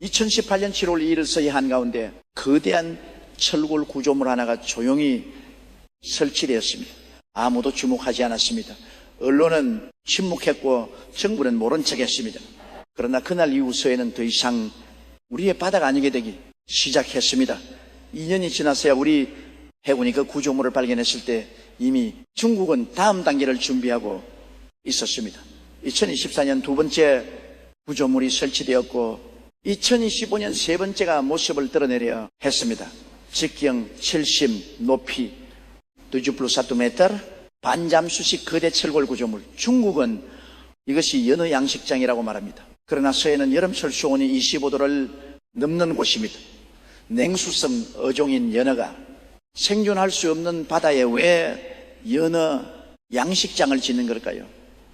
2018년 7월 2일 서해 한가운데 거대한 철골 구조물 하나가 조용히 설치되었습니다. 아무도 주목하지 않았습니다. 언론은 침묵했고 정부는 모른 척했습니다. 그러나 그날 이후 서해는 더 이상 우리의 바다가 아니게 되기 시작했습니다. 2년이 지나서야 우리 해군이 그 구조물을 발견했을 때 이미 중국은 다음 단계를 준비하고 있었습니다. 2024년 두 번째 구조물이 설치되었고 2025년 세 번째가 모습을 드러내려 했습니다. 직경 70, 높이 74m, 반잠수식 거대 철골 구조물. 중국은 이것이 연어 양식장이라고 말합니다. 그러나 서해는 여름철 수온이 25도를 넘는 곳입니다. 냉수성 어종인 연어가 생존할 수 없는 바다에 왜 연어 양식장을 짓는 걸까요?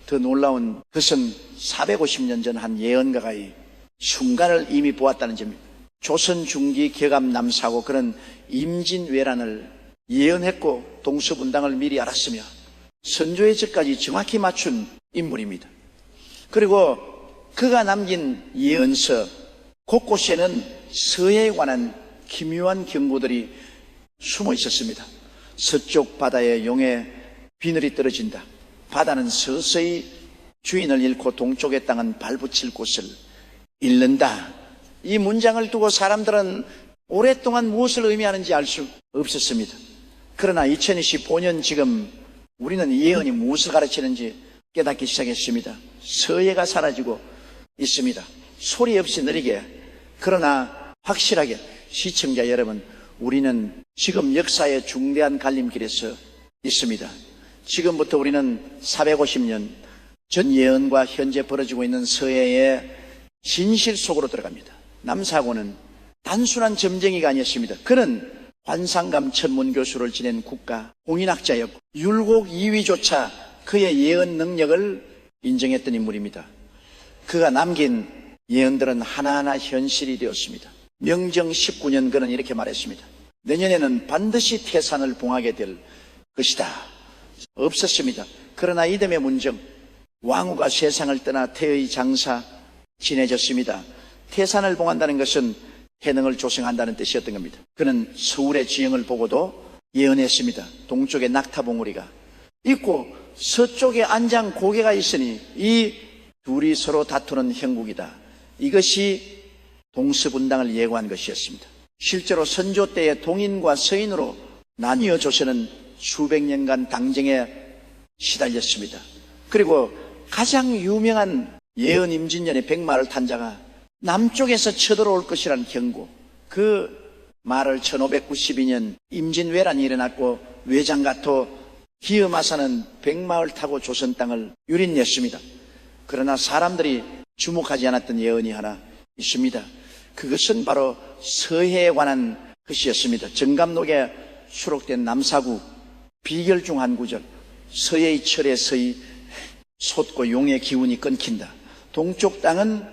더 놀라운 것은 450년 전 한 예언가가 이 순간을 이미 보았다는 점입니다. 조선 중기 격암 남사고 그런 임진왜란을 예언했고 동서분당을 미리 알았으며 선조의 절까지 정확히 맞춘 인물입니다. 그리고 그가 남긴 예언서 곳곳에는 서해에 관한 기묘한 경고들이 숨어 있었습니다. 서쪽 바다에 용의 비늘이 떨어진다. 바다는 서서히 주인을 잃고 동쪽의 땅은 발붙일 곳을 잃는다. 이 문장을 두고 사람들은 오랫동안 무엇을 의미하는지 알 수 없었습니다. 그러나 2025년 지금 우리는 이 예언이 무엇을 가르치는지 깨닫기 시작했습니다. 서해가 사라지고 있습니다. 소리 없이 느리게, 그러나 확실하게. 시청자 여러분, 우리는 지금 역사의 중대한 갈림길에서 있습니다. 지금부터 우리는 450년 전 예언과 현재 벌어지고 있는 서해의 진실 속으로 들어갑니다. 남사고는 단순한 점쟁이가 아니었습니다. 그는 환상감 천문 교수를 지낸 국가 공인학자였고 율곡 2위조차 그의 예언 능력을 인정했던 인물입니다. 그가 남긴 예언들은 하나하나 현실이 되었습니다. 명정 19년 그는 이렇게 말했습니다. 내년에는 반드시 태산을 봉하게 될 것이다. 없었습니다. 그러나 이듬해 문정 왕후가 세상을 떠나 태의 장사 지내졌습니다. 태산을 봉한다는 것은 해능을 조성한다는 뜻이었던 겁니다. 그는 서울의 지형을 보고도 예언했습니다. 동쪽에 낙타봉우리가 있고 서쪽에 안장 고개가 있으니 이 둘이 서로 다투는 형국이다. 이것이 동서분당을 예고한 것이었습니다. 실제로 선조 때의 동인과 서인으로 나뉘어 조선은 수백 년간 당쟁에 시달렸습니다. 그리고 가장 유명한 예언 임진년의 백마를 탄 자가 남쪽에서 쳐들어올 것이라는 경고, 그 말을 1592년 임진왜란이 일어났고 외장가토 기어마사는 백마를 타고 조선 땅을 유린냈습니다. 그러나 사람들이 주목하지 않았던 예언이 하나 있습니다. 그것은 바로 서해에 관한 것이었습니다. 정감록에 수록된 남사구 비결 중 한 구절, 서해의 철에 서히 솟고 용의 기운이 끊긴다. 동쪽 땅은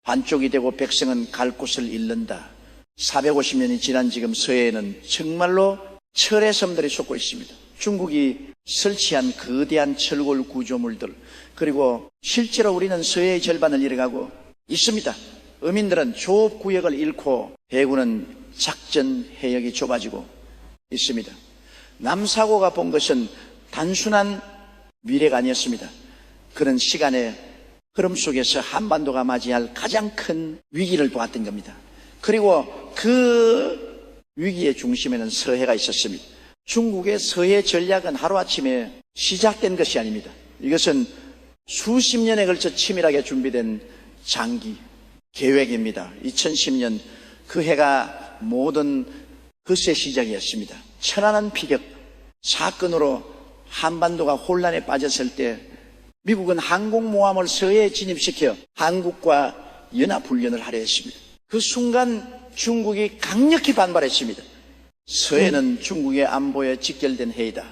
반쪽이 되고 백성은 갈 곳을 잃는다. 450년이 지난 지금 서해에는 정말로 철의 섬들이 솟고 있습니다. 중국이 설치한 거대한 철골 구조물들, 그리고 실제로 우리는 서해의 절반을 잃어가고 있습니다. 어민들은 조업구역을 잃고 해군은 작전 해역이 좁아지고 있습니다. 남사고가 본 것은 단순한 미래가 아니었습니다. 그런 시간의 흐름 속에서 한반도가 맞이할 가장 큰 위기를 보았던 겁니다. 그리고 그 위기의 중심에는 서해가 있었습니다. 중국의 서해 전략은 하루아침에 시작된 것이 아닙니다. 이것은 수십 년에 걸쳐 치밀하게 준비된 장기 계획입니다. 2010년 그 해가 모든 흑세 시작이었습니다. 천안함 피격 사건으로 한반도가 혼란에 빠졌을 때 미국은 항공모함을 서해에 진입시켜 한국과 연합훈련을 하려 했습니다. 그 순간 중국이 강력히 반발했습니다. 서해는 중국의 안보에 직결된 해이다.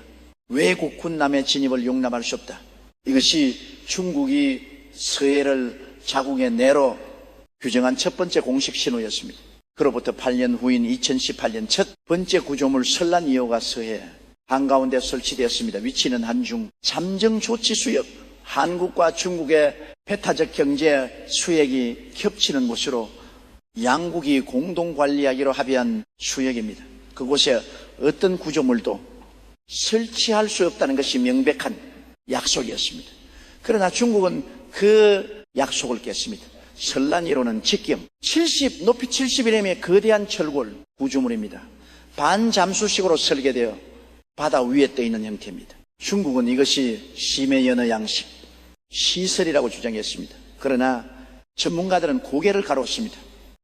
외국 군남의 진입을 용납할 수 없다. 이것이 중국이 서해를 자국의 내로 규정한 첫 번째 공식 신호였습니다. 그로부터 8년 후인 2018년 첫 번째 구조물 설란 2호가 서해 한가운데 설치되었습니다. 위치는 한중 잠정조치수역, 한국과 중국의 배타적 경제 수역이 겹치는 곳으로 양국이 공동 관리하기로 합의한 수역입니다. 그곳에 어떤 구조물도 설치할 수 없다는 것이 명백한 약속이었습니다. 그러나 중국은 그 약속을 깼습니다. 설란이로는 직경 높이 70mm의 거대한 철골 구조물입니다. 반잠수식으로 설계되어 바다 위에 떠 있는 형태입니다. 중국은 이것이 심해 연어 양식 시설이라고 주장했습니다. 그러나 전문가들은 고개를 가로습니다.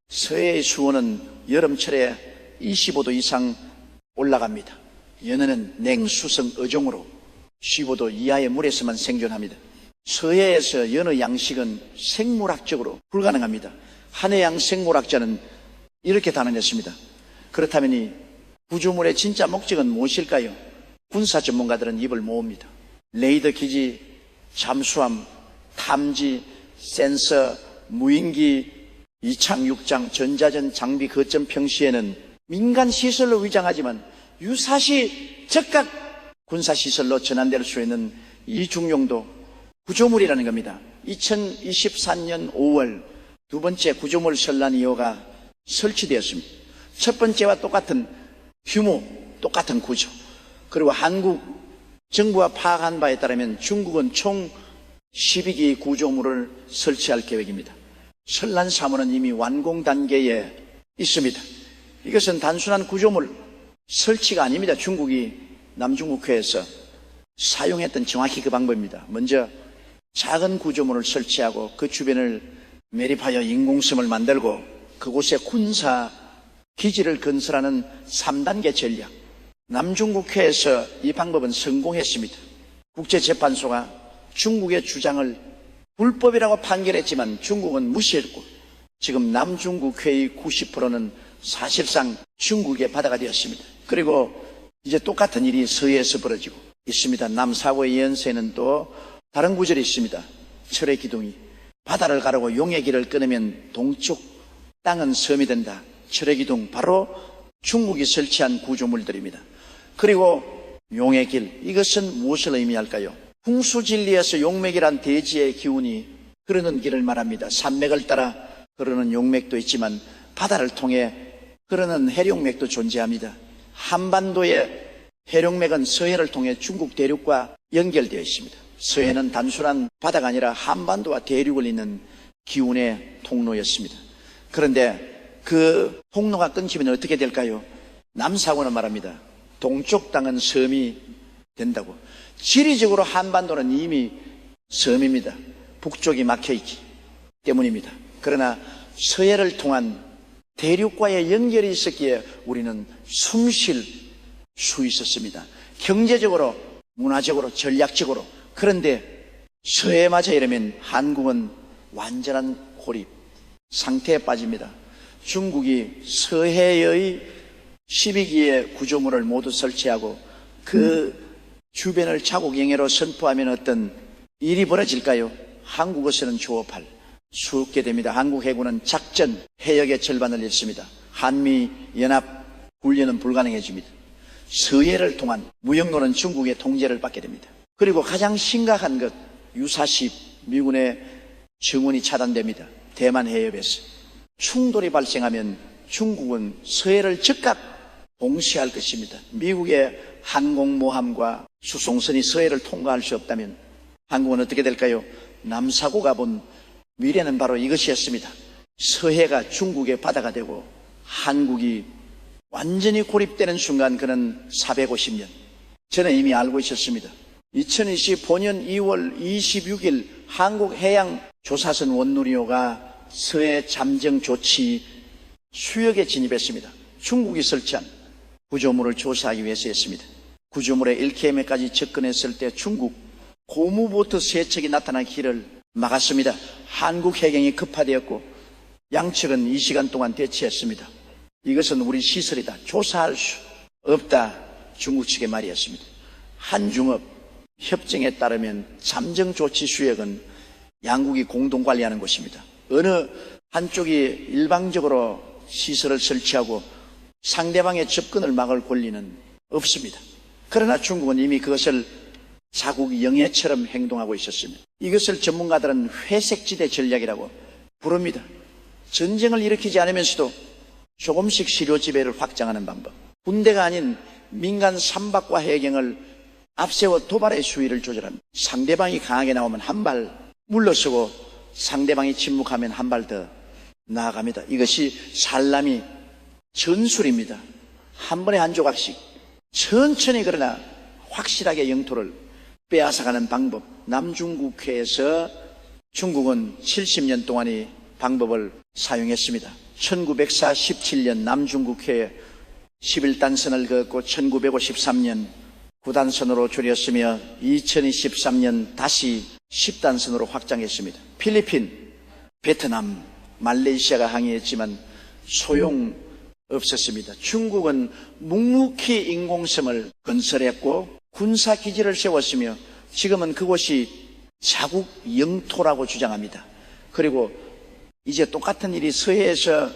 서해의 수온은 여름철에 25도 이상 올라갑니다. 연어는 냉수성 어종으로 15도 이하의 물에서만 생존합니다. 서해에서 연어 양식은 생물학적으로 불가능합니다. 한해양 생물학자는 이렇게 단언했습니다. 그렇다면 이 구조물의 진짜 목적은 무엇일까요? 군사 전문가들은 입을 모읍니다. 레이더 기지, 잠수함, 탐지, 센서, 무인기, 이창, 육장, 전자전 장비 거점 평시에는 민간 시설로 위장하지만 유사시 즉각 군사시설로 전환될 수 있는 이중용도 구조물이라는 겁니다. 2024년 5월 두 번째 구조물 설란 2호가 설치되었습니다. 첫 번째와 똑같은 규모, 똑같은 구조. 그리고 한국 정부가 파악한 바에 따르면 중국은 총 12기 구조물을 설치할 계획입니다. 설란 3호는 이미 완공 단계에 있습니다. 이것은 단순한 구조물 설치가 아닙니다. 중국이 남중국해에서 사용했던 정확히 그 방법입니다. 먼저 작은 구조물을 설치하고 그 주변을 매립하여 인공섬을 만들고 그곳에 군사 기지를 건설하는 3단계 전략. 남중국해에서 이 방법은 성공했습니다. 국제재판소가 중국의 주장을 불법이라고 판결했지만 중국은 무시했고 지금 남중국해의 90%는 사실상 중국의 바다가 되었습니다. 그리고 이제 똑같은 일이 서해에서 벌어지고 있습니다. 남사고의 연세는 또 다른 구절이 있습니다. 철의 기둥이 바다를 가르고 용의 길을 끊으면 동쪽 땅은 섬이 된다. 철의 기둥 바로 중국이 설치한 구조물들입니다. 그리고 용의 길, 이것은 무엇을 의미할까요? 풍수진리에서 용맥이란 대지의 기운이 흐르는 길을 말합니다. 산맥을 따라 흐르는 용맥도 있지만 바다를 통해 흐르는 해룡맥도 존재합니다. 한반도의 해룡맥은 서해를 통해 중국 대륙과 연결되어 있습니다. 서해는 단순한 바다가 아니라 한반도와 대륙을 잇는 기운의 통로였습니다. 그런데 그 통로가 끊기면 어떻게 될까요? 남사고는 말합니다. 동쪽 땅은 섬이 된다고. 지리적으로 한반도는 이미 섬입니다. 북쪽이 막혀있기 때문입니다. 그러나 서해를 통한 대륙과의 연결이 있었기에 우리는 숨 쉴 수 있었습니다. 경제적으로, 문화적으로, 전략적으로. 그런데 서해에 맞아 이러면 한국은 완전한 고립 상태에 빠집니다. 중국이 서해의 12기의 구조물을 모두 설치하고 그 주변을 자국 영해로 선포하면 어떤 일이 벌어질까요? 한국어서는 조업할 수 없게 됩니다. 한국 해군은 작전 해역의 절반을 잃습니다. 한미 연합 훈련은 불가능해집니다. 서해를 통한 무역로는 중국의 통제를 받게 됩니다. 그리고 가장 심각한 것, 유사시 미군의 증원이 차단됩니다. 대만 해협에서 충돌이 발생하면 중국은 서해를 즉각 봉쇄할 것입니다. 미국의 항공모함과 수송선이 서해를 통과할 수 없다면 한국은 어떻게 될까요? 남사고가 본 미래는 바로 이것이었습니다. 서해가 중국의 바다가 되고 한국이 완전히 고립되는 순간 그는 450년. 저는 이미 알고 있었습니다. 2025년 2월 26일 한국해양조사선 원누리호가 서해 잠정 조치 수역에 진입했습니다. 중국이 설치한 구조물을 조사하기 위해서였습니다. 구조물의 1km까지 접근했을 때 중국 고무보트 3척이 나타나 길을 막았습니다. 한국 해경이 급파되었고 양측은 이 시간 동안 대치했습니다. 이것은 우리 시설이다. 조사할 수 없다. 중국 측의 말이었습니다. 한중업 협정에 따르면 잠정 조치 수역은 양국이 공동 관리하는 곳입니다. 어느 한쪽이 일방적으로 시설을 설치하고 상대방의 접근을 막을 권리는 없습니다. 그러나 중국은 이미 그것을 자국 영해처럼 행동하고 있었습니다. 이것을 전문가들은 회색지대 전략이라고 부릅니다. 전쟁을 일으키지 않으면서도 조금씩 시료 지배를 확장하는 방법. 군대가 아닌 민간 삼박과 해경을 앞세워 도발의 수위를 조절합니다. 상대방이 강하게 나오면 한 발 물러서고 상대방이 침묵하면 한 발 더 나아갑니다. 이것이 살라미 전술입니다. 한 번에 한 조각씩 천천히 그러나 확실하게 영토를 빼앗아가는 방법. 남중국해에서 중국은 70년 동안의 방법을 사용했습니다. 1947년 남중국해에 11단선을 그었고 1953년 9단선으로 줄였으며 2023년 다시 10단선으로 확장했습니다. 필리핀, 베트남, 말레이시아가 항의했지만 소용없었습니다. 중국은 묵묵히 인공섬을 건설했고 군사기지를 세웠으며 지금은 그곳이 자국 영토라고 주장합니다. 그리고 이제 똑같은 일이 서해에서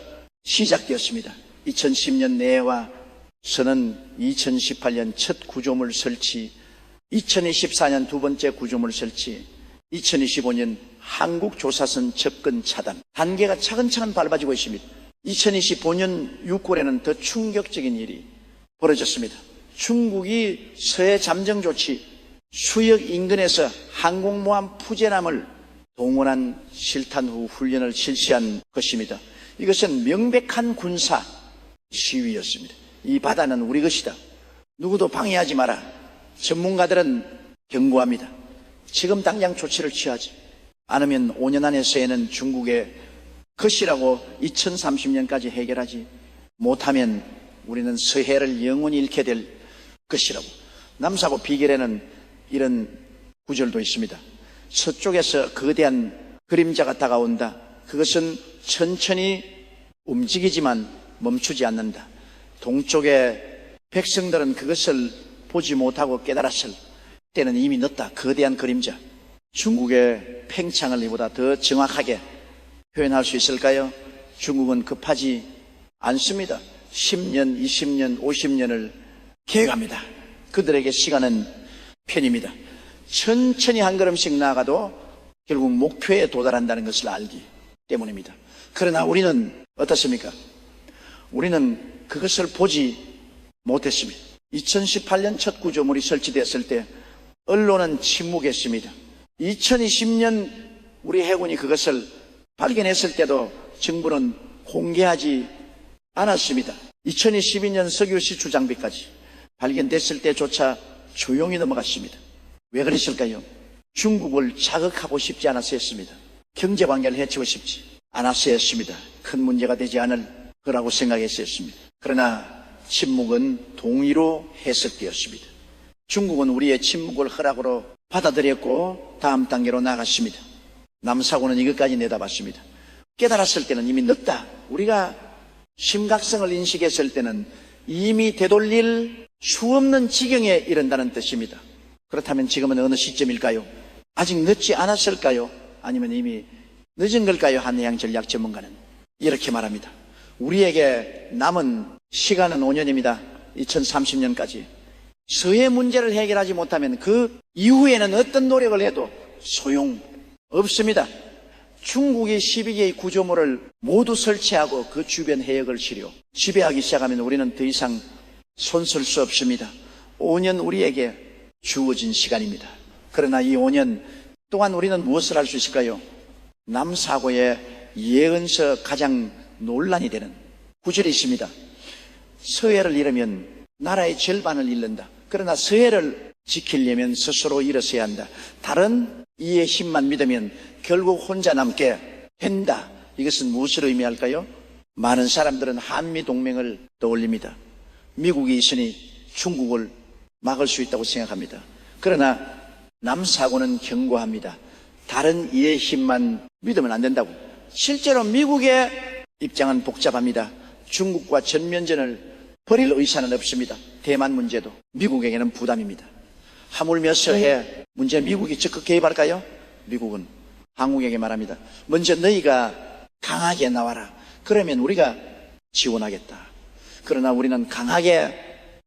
시작되었습니다. 2010년 내와 서는 2018년 첫 구조물 설치, 2024년 두 번째 구조물 설치, 2025년 한국 조사선 접근 차단. 단계가 차근차근 밟아지고 있습니다. 2025년 6월에는 더 충격적인 일이 벌어졌습니다. 중국이 서해 잠정 조치, 수역 인근에서 항공모함 푸제남을 동원한 실탄 후 훈련을 실시한 것입니다. 이것은 명백한 군사 시위였습니다. 이 바다는 우리 것이다. 누구도 방해하지 마라. 전문가들은 경고합니다. 지금 당장 조치를 취하지 않으면 5년 안에 서해는 중국의 것이라고 2030년까지 해결하지 못하면 우리는 서해를 영원히 잃게 될 것이라고. 남사고 비결에는 이런 구절도 있습니다. 서쪽에서 거대한 그림자가 다가온다. 그것은 천천히 움직이지만 멈추지 않는다. 동쪽의 백성들은 그것을 보지 못하고 깨달았을 때는 이미 늦다. 거대한 그림자. 중국의 팽창을 이보다 더 정확하게 표현할 수 있을까요? 중국은 급하지 않습니다. 10년, 20년, 50년을 계획합니다. 그들에게 시간은 편입니다. 천천히 한 걸음씩 나아가도 결국 목표에 도달한다는 것을 알기 때문입니다. 그러나 우리는 어떻습니까? 우리는 그것을 보지 못했습니다. 2018년 첫 구조물이 설치됐을 때 언론은 침묵했습니다. 2020년 우리 해군이 그것을 발견했을 때도 정부는 공개하지 않았습니다. 2012년 석유시 주장비까지 발견됐을 때조차 조용히 넘어갔습니다. 왜 그랬을까요? 중국을 자극하고 싶지 않아서 했습니다. 경제관계를 해치고 싶지 않아서 했습니다. 큰 문제가 되지 않을 거라고 생각해서 했습니다. 그러나 침묵은 동의로 해석되었습니다. 중국은 우리의 침묵을 허락으로 받아들였고 다음 단계로 나갔습니다. 남사고는 이것까지 내다봤습니다. 깨달았을 때는 이미 늦다. 우리가 심각성을 인식했을 때는 이미 되돌릴 수 없는 지경에 이른다는 뜻입니다. 그렇다면 지금은 어느 시점일까요? 아직 늦지 않았을까요? 아니면 이미 늦은 걸까요? 한해양 전략 전문가는 이렇게 말합니다. 우리에게 남은 시간은 5년입니다. 2030년까지. 서해 문제를 해결하지 못하면 그 이후에는 어떤 노력을 해도 소용없습니다. 중국이 12개의 구조물을 모두 설치하고 그 주변 해역을 지배하기 시작하면 우리는 더 이상 손쓸 수 없습니다. 5년 우리에게 주어진 시간입니다. 그러나 이 5년 동안 우리는 무엇을 할 수 있을까요? 남사고의 예언서 가장 논란이 되는 구절이 있습니다. 서해를 잃으면 나라의 절반을 잃는다. 그러나 서해를 지키려면 스스로 일어서야 한다. 다른 이의 힘만 믿으면 결국 혼자 남게 된다. 이것은 무엇을 의미할까요? 많은 사람들은 한미동맹을 떠올립니다. 미국이 있으니 중국을 막을 수 있다고 생각합니다. 그러나 남사고는 경고합니다. 다른 이의 힘만 믿으면 안 된다고. 실제로 미국의 입장은 복잡합니다. 중국과 전면전을 벌일 의사는 없습니다. 대만 문제도 미국에게는 부담입니다. 하물며 서해 문제 미국이 적극 개입할까요? 미국은 한국에게 말합니다. 먼저 너희가 강하게 나와라. 그러면 우리가 지원하겠다. 그러나 우리는 강하게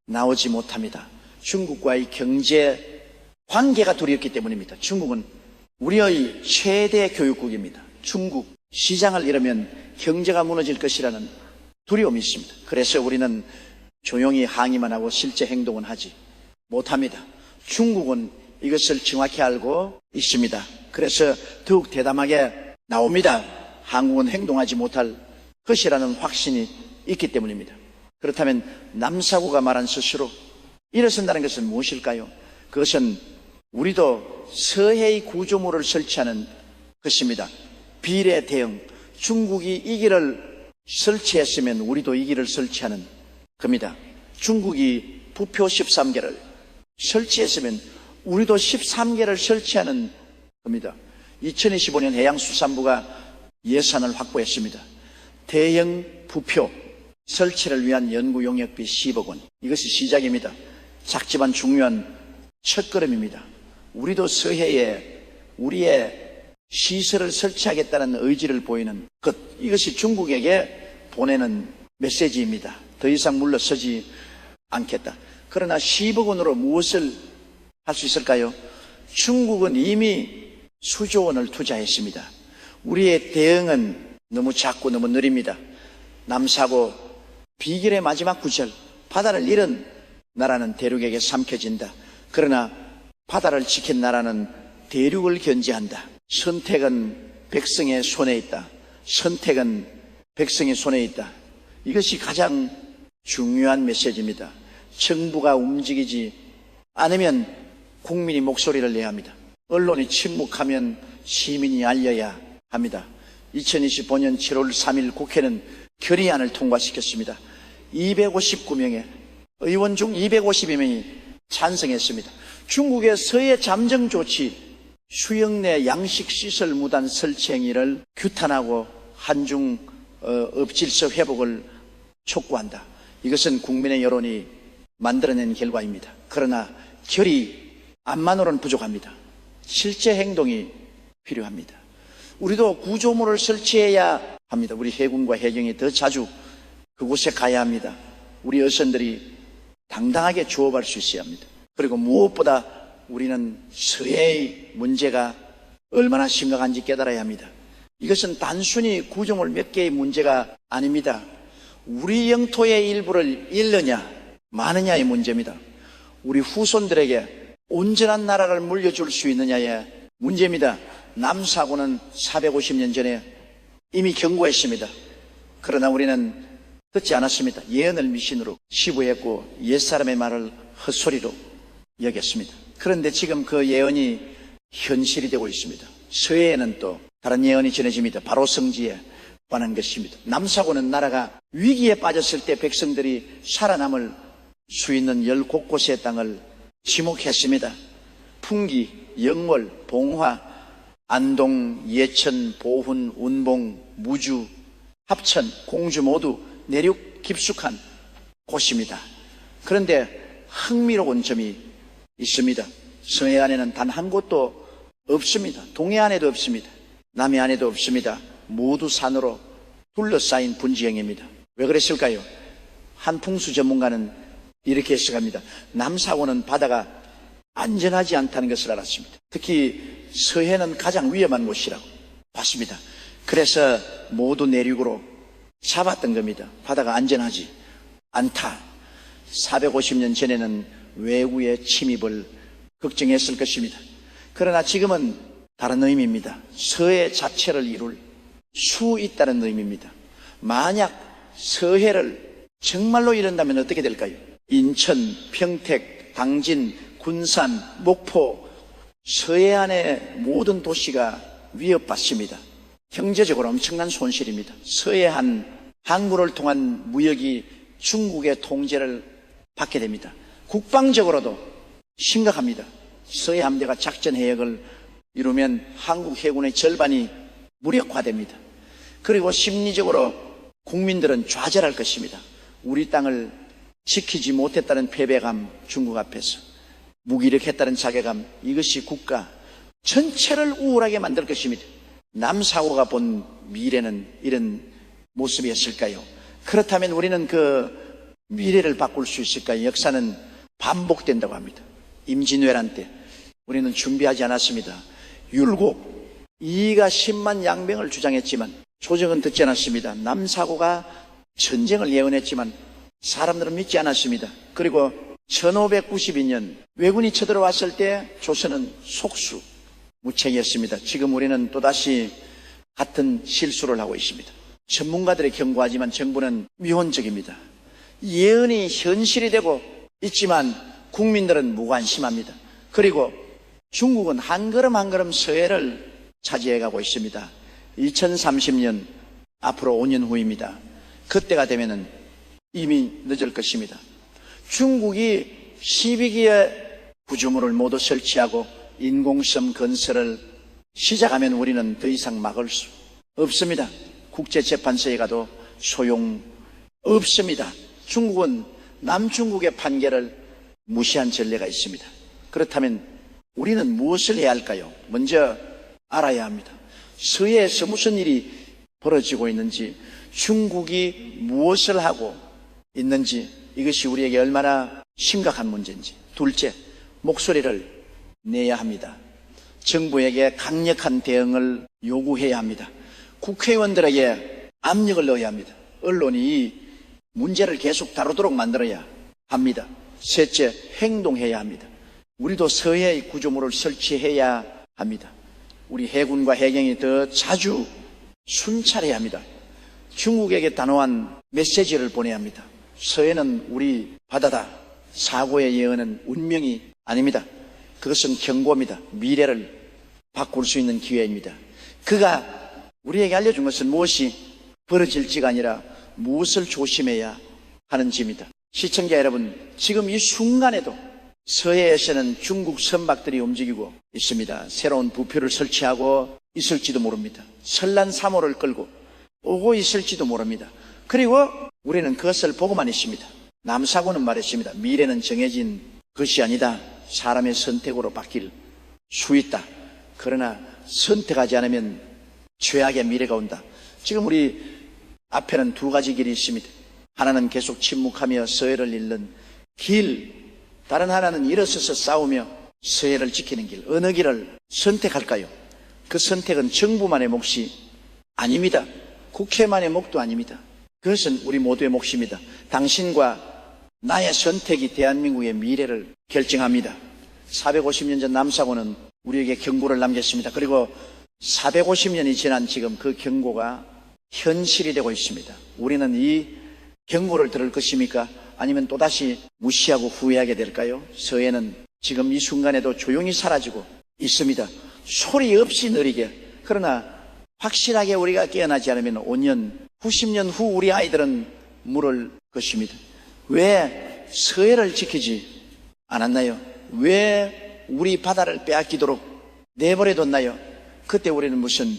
나오지 못합니다. 중국과의 경제 관계가 두렵기 때문입니다. 중국은 우리의 최대 교육국입니다. 중국 시장을 잃으면 경제가 무너질 것이라는 두려움이 있습니다. 그래서 우리는 조용히 항의만 하고 실제 행동은 하지 못합니다. 중국은 이것을 정확히 알고 있습니다. 그래서 더욱 대담하게 나옵니다. 한국은 행동하지 못할 것이라는 확신이 있기 때문입니다. 그렇다면 남사구가 말한 스스로 일어선다는 것은 무엇일까요? 그것은 우리도 서해의 구조물을 설치하는 것입니다. 비례 대응. 중국이 이 길을 설치했으면 우리도 이 길을 설치하는 겁니다. 중국이 부표 13개를 설치했으면 우리도 13개를 설치하는 겁니다. 2025년 해양수산부가 예산을 확보했습니다. 대형 부표 설치를 위한 연구 용역비 10억 원. 이것이 시작입니다. 작지만 중요한 첫걸음입니다. 우리도 서해에 우리의 시설을 설치하겠다는 의지를 보이는 것. 이것이 중국에게 보내는 메시지입니다. 더 이상 물러서지 않겠다. 그러나 10억 원으로 무엇을 할 수 있을까요? 중국은 이미 수조 원을 투자했습니다. 우리의 대응은 너무 작고 너무 느립니다. 남사고 비길의 마지막 구절, 바다를 잃은 나라는 대륙에게 삼켜진다. 그러나 바다를 지킨 나라는 대륙을 견제한다. 선택은 백성의 손에 있다. 선택은 백성의 손에 있다. 이것이 가장 중요한 메시지입니다. 정부가 움직이지 않으면 국민이 목소리를 내야 합니다. 언론이 침묵하면 시민이 알려야 합니다. 2025년 7월 3일 국회는 결의안을 통과시켰습니다. 259명의 의원 중 252명이 찬성했습니다. 중국의 서해 잠정 조치, 수영 내 양식시설 무단 설치 행위를 규탄하고 한중 업질서 회복을 촉구한다. 이것은 국민의 여론이 만들어낸 결과입니다. 그러나 결의안만으로는 부족합니다. 실제 행동이 필요합니다. 우리도 구조물을 설치해야 합니다. 우리 해군과 해경이 더 자주 그곳에 가야 합니다. 우리 어선들이 당당하게 조업할 수 있어야 합니다. 그리고 무엇보다 우리는 서해의 문제가 얼마나 심각한지 깨달아야 합니다. 이것은 단순히 구조물 몇 개의 문제가 아닙니다. 우리 영토의 일부를 잃느냐 마느냐의 문제입니다. 우리 후손들에게 온전한 나라를 물려줄 수 있느냐의 문제입니다. 남사고는 450년 전에 이미 경고했습니다. 그러나 우리는 듣지 않았습니다. 예언을 미신으로 치부했고 옛사람의 말을 헛소리로 여겼습니다. 그런데 지금 그 예언이 현실이 되고 있습니다. 서해에는 또 다른 예언이 전해집니다. 바로 성지에 관한 것입니다. 남사고는 나라가 위기에 빠졌을 때 백성들이 살아남을 수 있는 열 곳곳의 땅을 지목했습니다. 풍기, 영월, 봉화, 안동, 예천, 보훈, 운봉, 무주, 합천, 공주 모두 내륙 깊숙한 곳입니다. 그런데 흥미로운 점이 있습니다. 서해안에는 단 한 곳도 없습니다. 동해안에도 없습니다. 남해안에도 없습니다. 모두 산으로 둘러싸인 분지형입니다. 왜 그랬을까요? 한 풍수 전문가는 이렇게 해석합니다. 남사고는 바다가 안전하지 않다는 것을 알았습니다. 특히 서해는 가장 위험한 곳이라고 봤습니다. 그래서 모두 내륙으로 잡았던 겁니다. 바다가 안전하지 않다. 450년 전에는 외구의 침입을 걱정했을 것입니다. 그러나 지금은 다른 의미입니다. 서해 자체를 이룰 수 있다는 의미입니다. 만약 서해를 정말로 이룬다면 어떻게 될까요? 인천, 평택, 당진, 군산, 목포, 서해안의 모든 도시가 위협받습니다. 경제적으로 엄청난 손실입니다. 서해안 항구를 통한 무역이 중국의 통제를 받게 됩니다. 국방적으로도 심각합니다. 서해 함대가 작전 해역을 이루면 한국 해군의 절반이 무력화됩니다. 그리고 심리적으로 국민들은 좌절할 것입니다. 우리 땅을 지키지 못했다는 패배감, 중국 앞에서 무기력했다는 자괴감, 이것이 국가 전체를 우울하게 만들 것입니다. 남사고가 본 미래는 이런 모습이었을까요? 그렇다면 우리는 그 미래를 바꿀 수 있을까요? 역사는 반복된다고 합니다. 임진왜란 때 우리는 준비하지 않았습니다. 율곡, 이의가 10만 양병을 주장했지만 조정은 듣지 않았습니다. 남사고가 전쟁을 예언했지만 사람들은 믿지 않았습니다. 그리고 1592년 왜군이 쳐들어왔을 때 조선은 속수무책이었습니다. 지금 우리는 또다시 같은 실수를 하고 있습니다. 전문가들이 경고하지만 정부는 미온적입니다. 예언이 현실이 되고 있지만 국민들은 무관심합니다. 그리고 중국은 한 걸음 한 걸음 서해를 차지해 가고 있습니다. 2030년 앞으로 5년 후입니다. 그때가 되면은 이미 늦을 것입니다. 중국이 12기의 구조물을 모두 설치하고 인공섬 건설을 시작하면 우리는 더 이상 막을 수 없습니다. 국제재판소에 가도 소용없습니다. 중국은 남중국의 판결을 무시한 전례가 있습니다. 그렇다면 우리는 무엇을 해야 할까요? 먼저 알아야 합니다. 서해에서 무슨 일이 벌어지고 있는지, 중국이 무엇을 하고 있는지, 이것이 우리에게 얼마나 심각한 문제인지. 둘째, 목소리를 내야 합니다. 정부에게 강력한 대응을 요구해야 합니다. 국회의원들에게 압력을 넣어야 합니다. 언론이 이 문제를 계속 다루도록 만들어야 합니다. 셋째, 행동해야 합니다. 우리도 서해의 구조물을 설치해야 합니다. 우리 해군과 해경이 더 자주 순찰해야 합니다. 중국에게 단호한 메시지를 보내야 합니다. 서해는 우리 바다다. 사고의 예언은 운명이 아닙니다. 그것은 경고입니다. 미래를 바꿀 수 있는 기회입니다. 그가 우리에게 알려준 것은 무엇이 벌어질지가 아니라 무엇을 조심해야 하는지입니다. 시청자 여러분, 지금 이 순간에도 서해에서는 중국 선박들이 움직이고 있습니다. 새로운 부표를 설치하고 있을지도 모릅니다. 설난 3호를 끌고 오고 있을지도 모릅니다. 그리고 우리는 그것을 보고만 있습니다. 남사고는 말했습니다. 미래는 정해진 것이 아니다. 사람의 선택으로 바뀔 수 있다. 그러나 선택하지 않으면 최악의 미래가 온다. 지금 우리 앞에는 두 가지 길이 있습니다. 하나는 계속 침묵하며 서해를 잃는 길, 다른 하나는 일어서서 싸우며 서해를 지키는 길. 어느 길을 선택할까요? 그 선택은 정부만의 몫이 아닙니다. 국회만의 몫도 아닙니다. 그것은 우리 모두의 몫입니다. 당신과 나의 선택이 대한민국의 미래를 결정합니다. 450년 전 남사고는 우리에게 경고를 남겼습니다. 그리고 450년이 지난 지금 그 경고가 현실이 되고 있습니다. 우리는 이 경고를 들을 것입니까? 아니면 또다시 무시하고 후회하게 될까요? 서해는 지금 이 순간에도 조용히 사라지고 있습니다. 소리 없이 느리게. 그러나 확실하게 우리가 깨어나지 않으면 5년, 90년 후 우리 아이들은 물을 것입니다. 왜 서해를 지키지 않았나요? 왜 우리 바다를 빼앗기도록 내버려뒀나요? 그때 우리는 무슨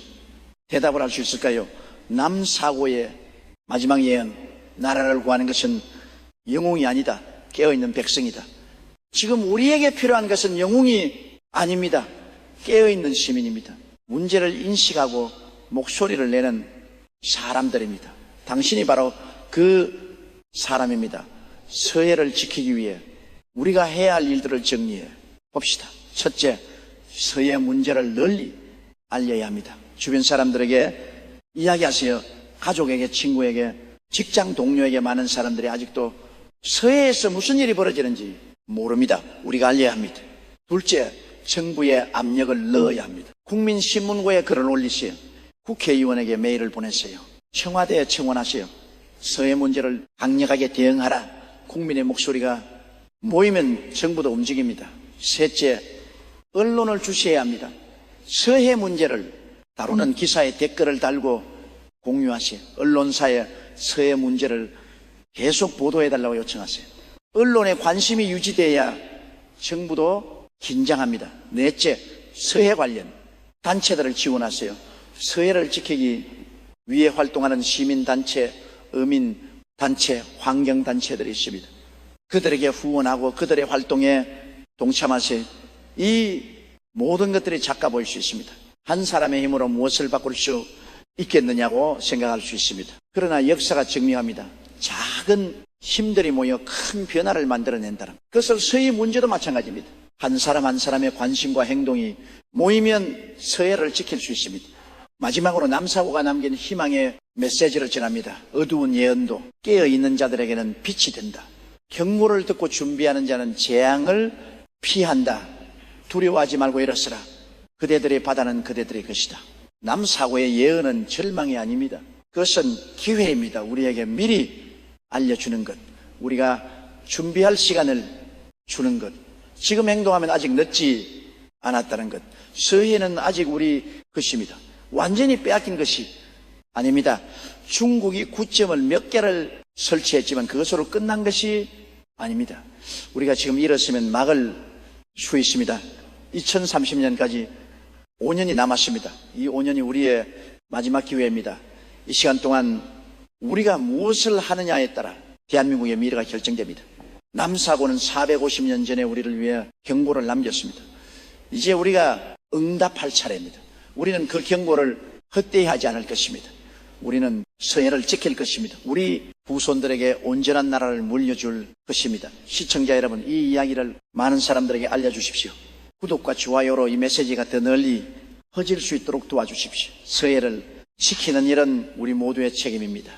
대답을 할 수 있을까요? 남사고의 마지막 예언, 나라를 구하는 것은 영웅이 아니다. 깨어있는 백성이다. 지금 우리에게 필요한 것은 영웅이 아닙니다. 깨어있는 시민입니다. 문제를 인식하고 목소리를 내는 사람들입니다. 당신이 바로 그 사람입니다. 서해를 지키기 위해 우리가 해야 할 일들을 정리해 봅시다. 첫째, 서해 문제를 널리 알려야 합니다. 주변 사람들에게 이야기하세요. 가족에게, 친구에게, 직장 동료에게. 많은 사람들이 아직도 서해에서 무슨 일이 벌어지는지 모릅니다. 우리가 알려야 합니다. 둘째, 정부에 압력을 넣어야 합니다. 국민신문고에 글을 올리세요. 국회의원에게 메일을 보내세요. 청와대에 청원하세요. 서해 문제를 강력하게 대응하라. 국민의 목소리가 모이면 정부도 움직입니다. 셋째, 언론을 주시해야 합니다. 서해 문제를 다루는 기사에 댓글을 달고 공유하세요. 언론사에 서해 문제를 계속 보도해달라고 요청하세요. 언론에 관심이 유지돼야 정부도 긴장합니다. 넷째, 서해 관련 단체들을 지원하세요. 서해를 지키기 위해 활동하는 시민단체, 어민단체, 환경단체들이 있습니다. 그들에게 후원하고 그들의 활동에 동참하세요. 이 모든 것들이 작가 보일 수 있습니다. 한 사람의 힘으로 무엇을 바꿀 수 있겠느냐고 생각할 수 있습니다. 그러나 역사가 증명합니다. 작은 힘들이 모여 큰 변화를 만들어낸다는 그것을 서해 문제도 마찬가지입니다. 한 사람 한 사람의 관심과 행동이 모이면 서해를 지킬 수 있습니다. 마지막으로 남사고가 남긴 희망의 메시지를 전합니다. 어두운 예언도 깨어있는 자들에게는 빛이 된다. 경고를 듣고 준비하는 자는 재앙을 피한다. 두려워하지 말고 일어서라. 그대들의 바다는 그대들의 것이다. 남사고의 예언은 절망이 아닙니다. 그것은 기회입니다. 우리에게 미리 알려주는 것, 우리가 준비할 시간을 주는 것, 지금 행동하면 아직 늦지 않았다는 것, 서해는 아직 우리 것입니다. 완전히 빼앗긴 것이 아닙니다. 중국이 구점을 몇 개를 설치했지만 그것으로 끝난 것이 아닙니다. 우리가 지금 일었으면 막을 수 있습니다. 2030년까지 5년이 남았습니다. 이 5년이 우리의 마지막 기회입니다. 이 시간 동안 우리가 무엇을 하느냐에 따라 대한민국의 미래가 결정됩니다. 남사고는 450년 전에 우리를 위해 경고를 남겼습니다. 이제 우리가 응답할 차례입니다. 우리는 그 경고를 헛되이 하지 않을 것입니다. 우리는 서해를 지킬 것입니다. 우리 후손들에게 온전한 나라를 물려줄 것입니다. 시청자 여러분, 이 이야기를 많은 사람들에게 알려주십시오. 구독과 좋아요로 이 메시지가 더 널리 퍼질 수 있도록 도와주십시오. 서해를 지키는 일은 우리 모두의 책임입니다.